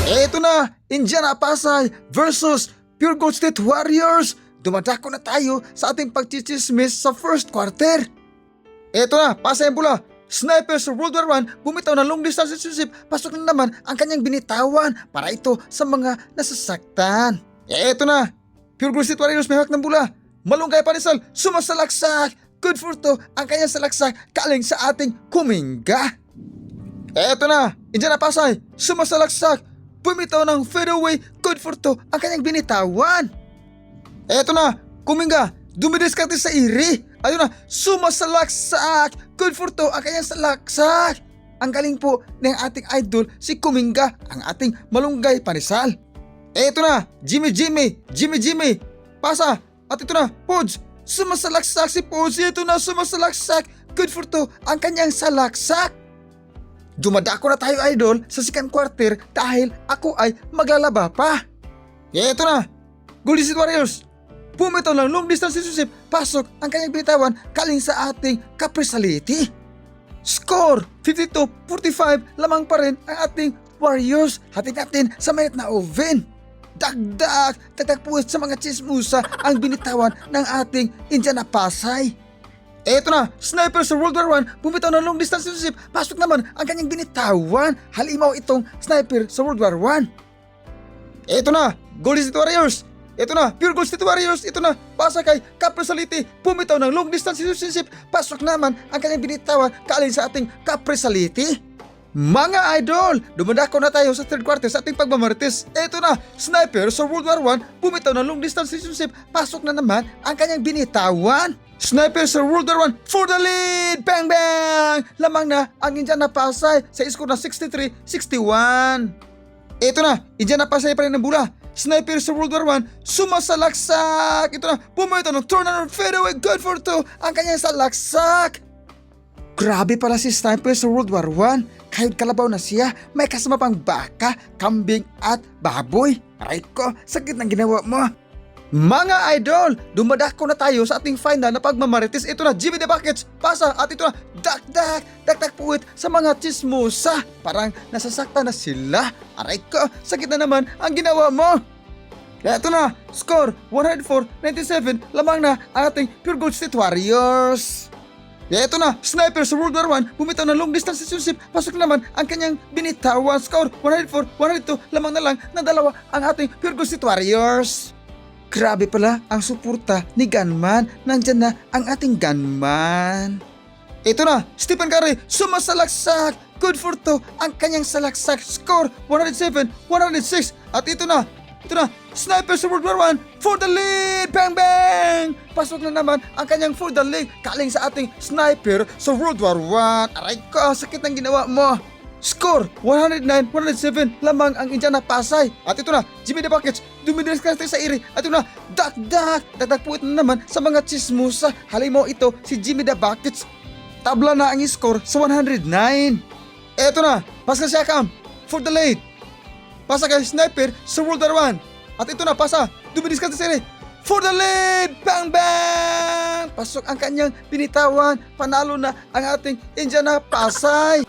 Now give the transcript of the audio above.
Eto na, Indiana Pasay versus Pure Gold State Warriors. Dumadako na tayo sa ating pagchichismis sa first quarter. Eto na, Pasay ang bola. Sniper sa World War I, bumitaw ng long distance relationship. Pasok na naman ang kanyang binitawan para ito sa mga nasasaktan. Eto na, Pure Gold State Warriors may hawak ng bola. Malunggay pa Rizal, sumasalaksak. Good for to ang kanyang salaksak kaling sa ating Kuminga. Eto na, Indiana Pasay, sumasalaksak. Bumitaw ng fadeaway, good for to ang kanyang binitawan. Eto na, Kuminga, dumidiskarte sa iri. Ayun na, sumasalaksak, good for to ang kanyang salaksak. Ang galing po ng ating idol si Kuminga, ang ating malunggay panisal. Eto na, Jimmy, pasa, at ito na, Pods, sumasalaksak si Pods. Ito na, sumasalaksak, good for to ang kanyang salaksak. Dumadako na tayo idol sa second quarter dahil ako ay maglalaba pa. Eto na, Golden State Warriors. Bumitaw ng long distance relationship, pasok ang kanyang binitawan kaling sa ating Caprisality. Score 52-45, lamang pa rin ang ating Warriors. Hatid natin sa mainit na oven. Dagdag puwet sa mga chismusa ang binitawan ng ating Indiana Pasay. Eto na, Sniper sa World War I, bumitaw ng long distance relationship, pasok naman ang kanyang binitawan. Halimaw itong Sniper sa World War I. Eto na, Golden State Warriors. Eto na, Pure Gold State Warriors. Ito na, pasa kay Caprisality, bumitaw ng long distance relationship, pasok naman ang kanyang binitawan kaling sa ating Caprisality. Mga idol, dumadako na tayo sa third quarter sa ating pagmamarites. Eto na, Sniper sa World War I, bumitaw ng long distance relationship, pasok na naman ang kanyang binitawan. Sniper sa World War I for the lead! Bang bang! Lamang na ang Indiana Pasay sa score na 63-61. Ito na, Indiana Pasay pa rin ang bola. Sniper sa World War I, sumasalaksak. Ito na, bumitaw ng tournament fadeaway, good for two ang kanyang salaksak. Grabe pala si Sniper sa World War I. Kahit kalabaw na siya, may kasama pang baka, kambing at baboy. Aray ko, sakit ng ginawa mo. Mga idol, dumadako na tayo sa ating final na pagmamarites. Ito na, Jimmy the Buckets, pasa, at ito na, dakdak puwit sa mga chismosa. Parang nasasaktan na sila. Aray ko, sakit na naman ang ginawa mo. Ito na, score 104-97, lamang na ang ating Pure Gold State Warriors. Ito na, Sniper sa World War I, bumitaw ng long distance relationship, pasok naman ang kanyang binitawan. Score 104-102, lamang na lang na dalawa ang ating Pure Gold State Warriors. Grabe pala ang suporta ni Gunman. Nandyan na ang ating Gunman. Ito na, Stephen Curry, sumasalaksak. Good for two ang kanyang salaksak. Score 107-106. At ito na, Sniper sa World War I for the lead. Bang bang! Pasok na naman ang kanyang for the lead kaling sa ating Sniper sa World War I. Aray ko, sakit ng ginawa mo. Score 109-107, lamang ang Indiana Pasay. At ito na, Jimmy the Buckets, dumidiskarte sa iri. At ito na, dakdak puwit na naman sa mga chismusa. Halimaw ito si Jimmy the Buckets. Tabla na ang score sa 109. Ito na, Pascal Siakam for the lead. Pasa kay Sniper sa World War I. At ito na, pasa, dumidiskarte sa iri for the lead. Bang bang! Pasok ang kanyang binitawan. Panalo na ang ating Indiana Pasay.